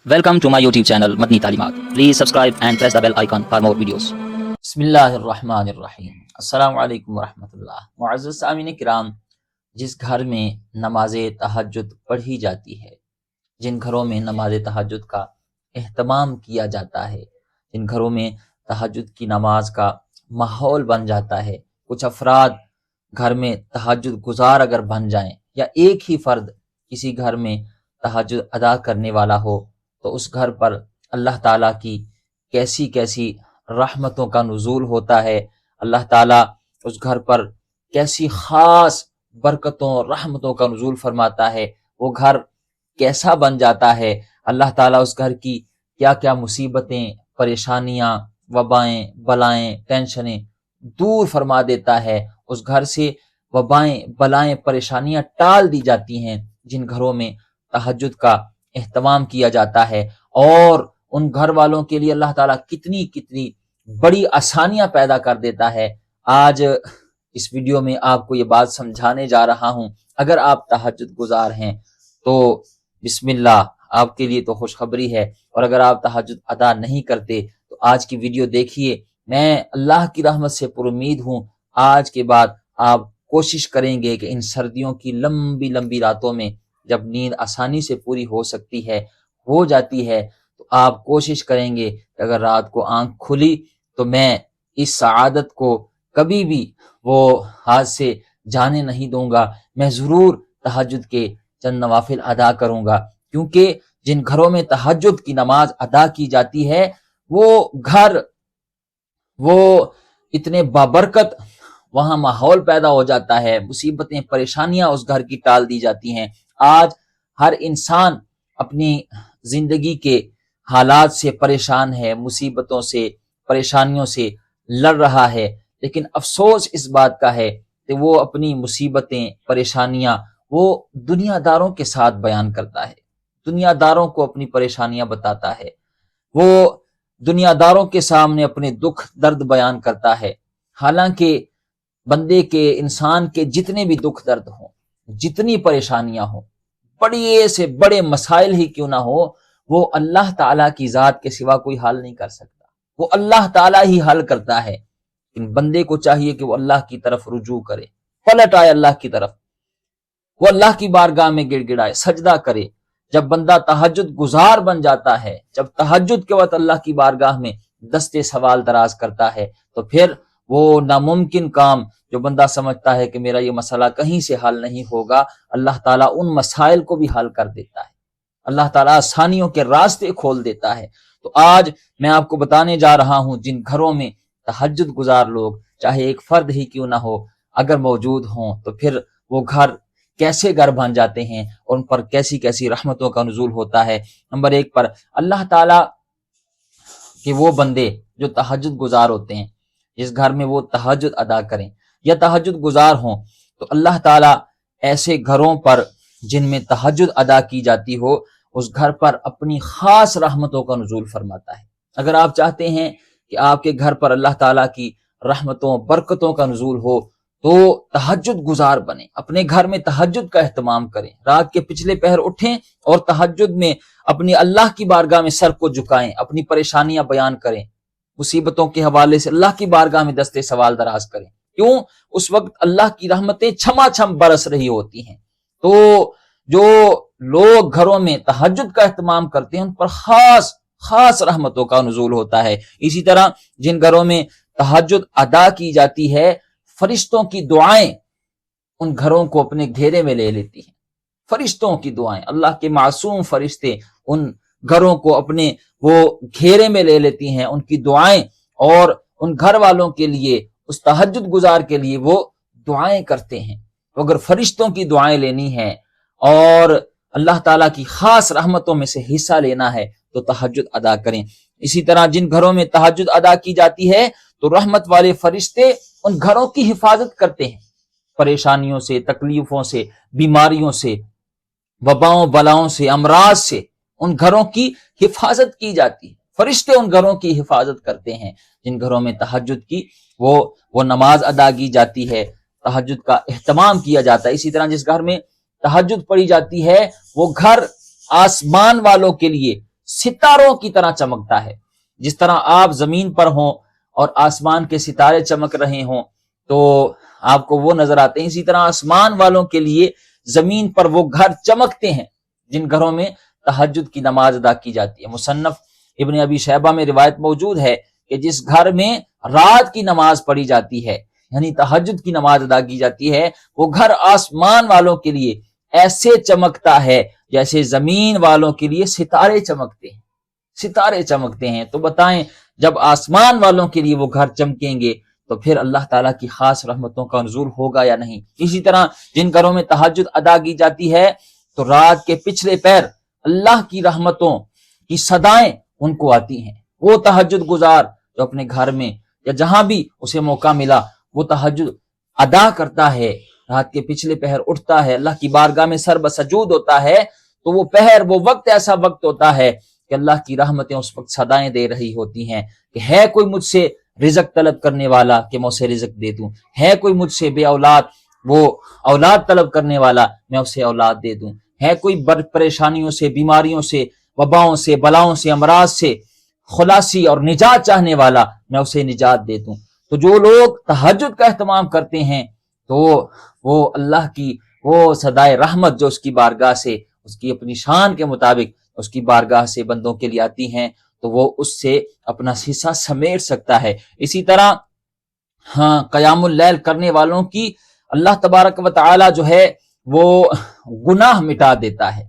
Welcome to my YouTube channel Madni Talimat. Please subscribe and press the bell icon for more videos. بسم اللہ الرحمن الرحیم۔ السلام علیکم ورحمۃ اللہ۔ معزز سامعین کرام، جس گھر میں نماز تہجد پڑھی جاتی ہے، جن گھروں میں نماز تہجد کا اہتمام کیا جاتا ہے، جن گھروں میں تہجد کی نماز کا ماحول بن جاتا ہے، کچھ افراد گھر میں تہجد گزار اگر بن جائیں یا ایک ہی فرد کسی گھر میں تہجد ادا کرنے والا ہو تو اس گھر پر اللہ تعالیٰ کی کیسی کیسی رحمتوں کا نزول ہوتا ہے، اللہ تعالیٰ اس گھر پر کیسی خاص برکتوں رحمتوں کا نزول فرماتا ہے، وہ گھر کیسا بن جاتا ہے، اللہ تعالیٰ اس گھر کی کیا کیا مصیبتیں، پریشانیاں، وبائیں، بلائیں، ٹینشنیں دور فرما دیتا ہے، اس گھر سے وبائیں، بلائیں، پریشانیاں ٹال دی جاتی ہیں جن گھروں میں تہجد کا اہتمام کیا جاتا ہے، اور ان گھر والوں کے لیے اللہ تعالیٰ کتنی کتنی بڑی آسانیاں پیدا کر دیتا ہے۔ آج اس ویڈیو میں آپ کو یہ بات سمجھانے جا رہا ہوں، اگر آپ تہجد گزار ہیں تو بسم اللہ، آپ کے لیے تو خوشخبری ہے، اور اگر آپ تہجد ادا نہیں کرتے تو آج کی ویڈیو دیکھیے۔ میں اللہ کی رحمت سے پر امید ہوں آج کے بعد آپ کوشش کریں گے کہ ان سردیوں کی لمبی لمبی راتوں میں جب نیند آسانی سے پوری ہو جاتی ہے تو آپ کوشش کریں گے کہ اگر رات کو آنکھ کھلی تو میں اس سعادت کو کبھی بھی وہ ہاتھ سے جانے نہیں دوں گا، میں ضرور تہجد کے چند نوافل ادا کروں گا، کیونکہ جن گھروں میں تہجد کی نماز ادا کی جاتی ہے وہ گھر، وہ اتنے بابرکت وہاں ماحول پیدا ہو جاتا ہے، مصیبتیں، پریشانیاں اس گھر کی ٹال دی جاتی ہیں۔ آج ہر انسان اپنی زندگی کے حالات سے پریشان ہے، مصیبتوں سے، پریشانیوں سے لڑ رہا ہے، لیکن افسوس اس بات کا ہے کہ وہ اپنی مصیبتیں، پریشانیاں وہ دنیا داروں کے ساتھ بیان کرتا ہے، دنیا داروں کو اپنی پریشانیاں بتاتا ہے، وہ دنیا داروں کے سامنے اپنے دکھ درد بیان کرتا ہے، حالانکہ بندے کے، انسان کے جتنے بھی دکھ درد ہوں، جتنی پریشانیاں ہوں، بڑے سے بڑے مسائل ہی کیوں نہ ہو، وہ اللہ تعالیٰ کی ذات کے سوا کوئی حل نہیں کر سکتا، وہ اللہ تعالیٰ ہی حل کرتا ہے۔ لیکن بندے کو چاہیے کہ وہ اللہ کی طرف رجوع کرے، پلٹ آئے اللہ کی طرف، وہ اللہ کی بارگاہ میں گڑ گڑائے، سجدہ کرے۔ جب بندہ تہجد گزار بن جاتا ہے، جب تہجد کے وقت اللہ کی بارگاہ میں دستے سوال دراز کرتا ہے، تو پھر وہ ناممکن کام جو بندہ سمجھتا ہے کہ میرا یہ مسئلہ کہیں سے حل نہیں ہوگا، اللہ تعالیٰ ان مسائل کو بھی حل کر دیتا ہے، اللہ تعالیٰ آسانیوں کے راستے کھول دیتا ہے۔ تو آج میں آپ کو بتانے جا رہا ہوں جن گھروں میں تہجد گزار لوگ، چاہے ایک فرد ہی کیوں نہ ہو، اگر موجود ہوں تو پھر وہ گھر کیسے گھر بن جاتے ہیں، اور ان پر کیسی کیسی رحمتوں کا نزول ہوتا ہے۔ نمبر ایک پر اللہ تعالیٰ کہ وہ بندے جو تہجد گزار ہوتے ہیں، جس گھر میں وہ تہجد ادا کریں یا تہجد گزار ہوں، تو اللہ تعالیٰ ایسے گھروں پر جن میں تہجد ادا کی جاتی ہو، اس گھر پر اپنی خاص رحمتوں کا نزول فرماتا ہے۔ اگر آپ چاہتے ہیں کہ آپ کے گھر پر اللہ تعالیٰ کی رحمتوں، برکتوں کا نزول ہو، تو تہجد گزار بنیں، اپنے گھر میں تہجد کا اہتمام کریں، رات کے پچھلے پہر اٹھیں اور تہجد میں اپنی اللہ کی بارگاہ میں سر کو جھکائیں، اپنی پریشانیاں بیان کریں، مصیبتوں کے حوالے سے اللہ کی بارگاہ میں دستے سوال دراز کریں۔ کیوں؟ اس وقت اللہ کی رحمتیں چھما چھم برس رہی ہوتی ہیں۔ تو جو لوگ گھروں میں تہجد کا اہتمام کرتے ہیں ان پر خاص رحمتوں کا نزول ہوتا ہے۔ اسی طرح جن گھروں میں تہجد ادا کی جاتی ہے، فرشتوں کی دعائیں ان گھروں کو اپنے گھیرے میں لے لیتی ہیں، فرشتوں کی دعائیں، اللہ کے معصوم فرشتے ان گھروں کو اپنے وہ گھیرے میں لے لیتی ہیں، ان کی دعائیں، اور ان گھر والوں کے لیے، اس تہجد گزار کے لیے وہ دعائیں کرتے ہیں۔ تو اگر فرشتوں کی دعائیں لینی ہیں اور اللہ تعالیٰ کی خاص رحمتوں میں سے حصہ لینا ہے تو تہجد ادا کریں۔ اسی طرح جن گھروں میں تہجد ادا کی جاتی ہے تو رحمت والے فرشتے ان گھروں کی حفاظت کرتے ہیں، پریشانیوں سے، تکلیفوں سے، بیماریوں سے، وباؤں، بلاؤں سے، امراض سے ان گھروں کی حفاظت کی جاتی ہے۔ فرشتے ان گھروں کی حفاظت کرتے ہیں جن گھروں میں تہجد کی وہ نماز ادا کی جاتی ہے، تہجد کا اہتمام کیا جاتا ہے۔ اسی طرح جس گھر میں تہجد پڑھی جاتی ہے وہ گھر آسمان والوں کے لیے ستاروں کی طرح چمکتا ہے۔ جس طرح آپ زمین پر ہوں اور آسمان کے ستارے چمک رہے ہوں تو آپ کو وہ نظر آتے ہیں، اسی طرح آسمان والوں کے لیے زمین پر وہ گھر چمکتے ہیں جن گھروں میں تہجد کی نماز ادا کی جاتی ہے۔ مصنف ابن ابی شیبہ میں روایت موجود ہے کہ جس گھر میں رات کی نماز پڑھی جاتی ہے، یعنی تہجد کی نماز ادا کی جاتی ہے، وہ گھر آسمان والوں کے لیے ایسے چمکتا ہے جیسے زمین والوں کے لیے ستارے چمکتے ہیں، ستارے چمکتے ہیں۔ تو بتائیں جب آسمان والوں کے لیے وہ گھر چمکیں گے تو پھر اللہ تعالیٰ کی خاص رحمتوں کا نزول ہوگا یا نہیں۔ اسی طرح جن گھروں میں تہجد ادا کی جاتی ہے تو رات کے پچھلے پہر اللہ کی رحمتوں کی صدائیں ان کو آتی ہیں۔ وہ تہجد گزار جو اپنے گھر میں یا جہاں بھی اسے موقع ملا وہ تہجد ادا کرتا ہے، رات کے پچھلے پہر اٹھتا ہے، اللہ کی بارگاہ میں سر بسجود ہوتا ہے، تو وہ پہر، وہ وقت ایسا وقت ہوتا ہے کہ اللہ کی رحمتیں اس وقت صدائیں دے رہی ہوتی ہیں کہ ہے کوئی مجھ سے رزق طلب کرنے والا کہ میں اسے رزق دے دوں، ہے کوئی مجھ سے بے اولاد وہ اولاد طلب کرنے والا میں اسے اولاد دے دوں، ہے کوئی پریشانیوں سے، بیماریوں سے، وباؤں سے، بلاؤں سے، امراض سے خلاصی اور نجات چاہنے والا میں اسے نجات دے دوں۔ تو جو لوگ تہجد کا اہتمام کرتے ہیں تو وہ اللہ کی وہ صدائے رحمت جو اس کی بارگاہ سے، اس کی اپنی شان کے مطابق اس کی بارگاہ سے بندوں کے لیے آتی ہیں تو وہ اس سے اپنا حصہ سمیٹ سکتا ہے۔ اسی طرح قیام اللیل کرنے والوں کی اللہ تبارک و تعالی جو ہے وہ گناہ مٹا دیتا ہے،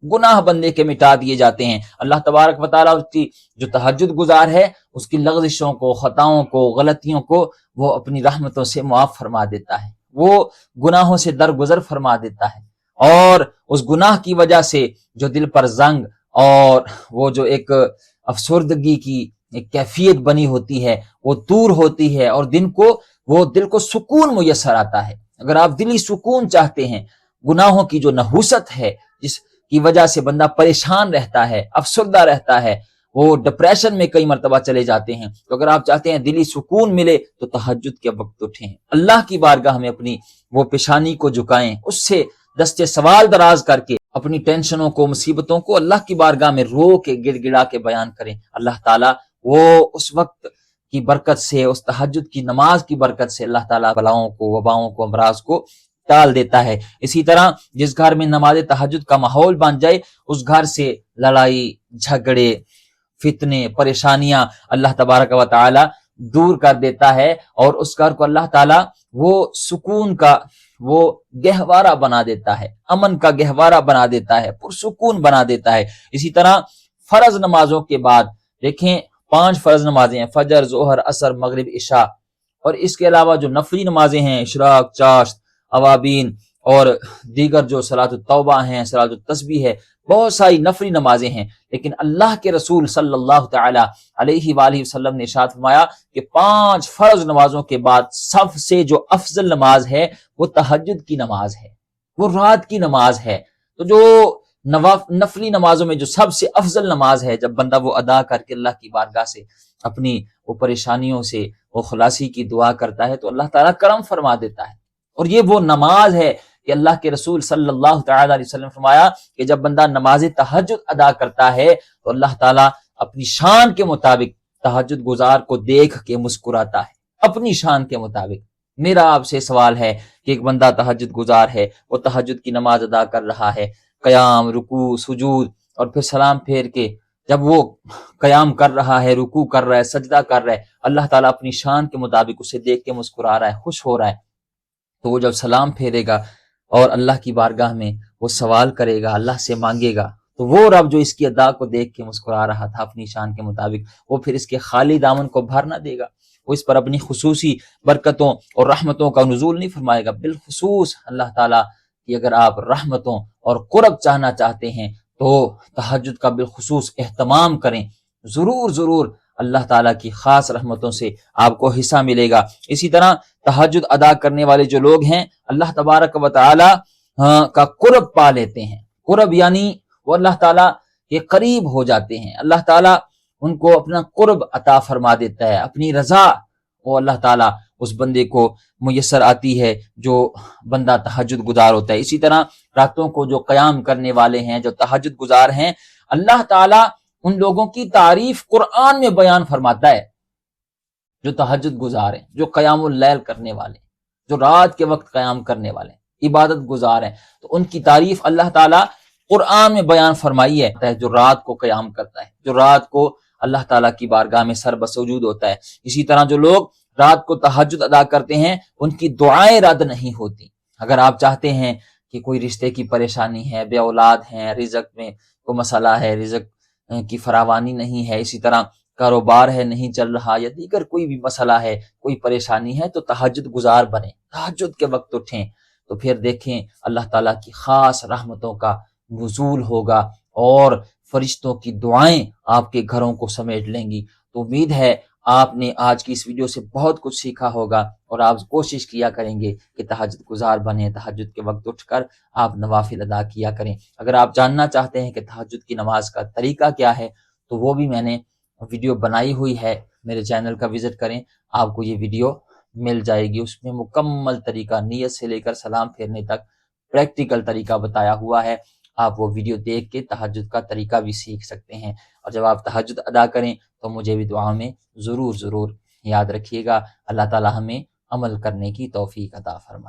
گناہ بندے کے مٹا دیے جاتے ہیں۔ اللہ تبارک و تعالیٰ اس کی جو تہجد گزار ہے اس کی لغزشوں کو، خطاؤں کو، غلطیوں کو وہ اپنی رحمتوں سے معاف فرما دیتا ہے، وہ گناہوں سے درگزر فرما دیتا ہے، اور اس گناہ کی وجہ سے جو دل پر زنگ اور وہ جو ایک افسردگی کی ایک کیفیت بنی ہوتی ہے وہ دور ہوتی ہے، اور دل کو سکون میسر آتا ہے۔ اگر آپ دلی سکون چاہتے ہیں، گناہوں کی جو نحوست ہے جس کی وجہ سے بندہ پریشان رہتا ہے، افسردہ رہتا ہے، وہ ڈپریشن میں کئی مرتبہ چلے جاتے ہیں، تو اگر آپ چاہتے ہیں دلی سکون ملے تو تہجد کے وقت اٹھیں، اللہ کی بارگاہ میں اپنی وہ پیشانی کو جھکائیں، اس سے دستے سوال دراز کر کے اپنی ٹینشنوں کو، مصیبتوں کو اللہ کی بارگاہ میں رو کے گڑ گڑا کے بیان کریں۔ اللہ تعالیٰ وہ اس وقت کی برکت سے، اس تہجد کی نماز کی برکت سے اللہ تعالیٰ بلاؤں کو، وباؤں کو، امراض کو ٹال دیتا ہے۔ اسی طرح جس گھر میں نماز تہجد کا ماحول بن جائے اس گھر سے لڑائی، جھگڑے، فتنے، پریشانیاں اللہ تبارک و تعالی دور کر دیتا ہے، اور اس گھر کو اللہ تعالی وہ سکون کا وہ گہوارہ بنا دیتا ہے، امن کا گہوارہ بنا دیتا ہے، پرسکون بنا دیتا ہے۔ اسی طرح فرض نمازوں کے بعد دیکھیں 5 فرض نمازیں ہیں، فجر، ظہر، عصر، مغرب، عشاء، اور اس کے علاوہ جو نفلی نمازیں ہیں، اشراق، چاشت، اوابین اور دیگر جو صلاۃ التوبہ ہیں، صلاۃ التسبیح ہے، بہت ساری نفلی نمازیں ہیں، لیکن اللہ کے رسول صلی اللہ تعالی علیہ وآلہ وسلم نے ارشاد فرمایا کہ 5 فرض نمازوں کے بعد سب سے جو افضل نماز ہے وہ تہجد کی نماز ہے، وہ رات کی نماز ہے۔ تو جو نفلی نمازوں میں جو سب سے افضل نماز ہے، جب بندہ وہ ادا کر کے اللہ کی بارگاہ سے اپنی وہ پریشانیوں سے وہ خلاصی کی دعا کرتا ہے تو اللہ تعالیٰ کرم فرما دیتا ہے۔ اور یہ وہ نماز ہے کہ اللہ کے رسول صلی اللہ تعالی علیہ وسلم فرمایا کہ جب بندہ نماز تہجد ادا کرتا ہے تو اللہ تعالیٰ اپنی شان کے مطابق تہجد گزار کو دیکھ کے مسکراتا ہے، اپنی شان کے مطابق۔ میرا آپ سے سوال ہے کہ ایک بندہ تہجد گزار ہے، وہ تہجد کی نماز ادا کر رہا ہے، قیام، رکوع، سجود، اور پھر سلام پھیر کے جب وہ قیام کر رہا ہے، رکوع کر رہا ہے، سجدہ کر رہا ہے، اللہ تعالیٰ اپنی شان کے مطابق اسے دیکھ کے مسکرا رہا ہے، خوش ہو رہا ہے، تو وہ جب سلام پھیرے گا اور اللہ کی بارگاہ میں وہ سوال کرے گا، اللہ سے مانگے گا، تو وہ رب جو اس کی ادا کو دیکھ کے مسکرا رہا تھا اپنی شان کے مطابق، وہ پھر اس کے خالی دامن کو بھر نہ دے گا، وہ اس پر اپنی خصوصی برکتوں اور رحمتوں کا نزول نہیں فرمائے گا۔ بالخصوص اللہ تعالیٰ کہ اگر آپ رحمتوں اور قرب چاہنا چاہتے ہیں تو تہجد کا بالخصوص اہتمام کریں، ضرور اللہ تعالیٰ کی خاص رحمتوں سے آپ کو حصہ ملے گا۔ اسی طرح تہجد ادا کرنے والے جو لوگ ہیں اللہ تبارک و تعالیٰ کا قرب پا لیتے ہیں، قرب یعنی وہ اللہ تعالیٰ کے قریب ہو جاتے ہیں، اللہ تعالیٰ ان کو اپنا قرب عطا فرما دیتا ہے، اپنی رضا وہ اللہ تعالیٰ اس بندے کو میسر آتی ہے جو بندہ تہجد گزار ہوتا ہے۔ اسی طرح راتوں کو جو قیام کرنے والے ہیں، جو تہجد گزار ہیں، اللہ تعالیٰ ان لوگوں کی تعریف قرآن میں بیان فرماتا ہے جو تہجد گزار ہیں، جو قیام اللیل کرنے والے، جو رات کے وقت قیام کرنے والے، عبادت گزار ہیں، تو ان کی تعریف اللہ تعالیٰ قرآن میں بیان فرمائی ہے۔ جو رات کو قیام کرتا ہے، جو رات کو اللہ تعالیٰ کی بارگاہ میں سر بسجود ہوتا ہے، اسی طرح جو لوگ رات کو تہجد ادا کرتے ہیں ان کی دعائیں رد نہیں ہوتی۔ اگر آپ چاہتے ہیں کہ کوئی رشتے کی پریشانی ہے، بے اولاد ہیں، رزق میں کوئی مسئلہ ہے، رزق کی فراوانی نہیں ہے، اسی طرح کاروبار ہے نہیں چل رہا، یا دیگر کوئی بھی مسئلہ ہے، کوئی پریشانی ہے، تو تہجد گزار بنیں، تہجد کے وقت اٹھیں، تو پھر دیکھیں اللہ تعالیٰ کی خاص رحمتوں کا نزول ہوگا اور فرشتوں کی دعائیں آپ کے گھروں کو سمیٹ لیں گی۔ تو امید ہے آپ نے آج کی اس ویڈیو سے بہت کچھ سیکھا ہوگا، اور آپ کوشش کیا کریں گے کہ تہجد گزار بنیں، تہجد کے وقت اٹھ کر آپ نوافل ادا کیا کریں۔ اگر آپ جاننا چاہتے ہیں کہ تہجد کی نماز کا طریقہ کیا ہے تو وہ بھی میں نے ویڈیو بنائی ہوئی ہے، میرے چینل کا وزٹ کریں، آپ کو یہ ویڈیو مل جائے گی۔ اس میں مکمل طریقہ نیت سے لے کر سلام پھیرنے تک پریکٹیکل طریقہ بتایا ہوا ہے، آپ وہ ویڈیو دیکھ کے تہجد کا طریقہ بھی سیکھ سکتے ہیں۔ اور جب آپ تہجد ادا کریں تو مجھے بھی دعا میں ضرور یاد رکھیے گا۔ اللہ تعالی ہمیں عمل کرنے کی توفیق عطا فرمائے۔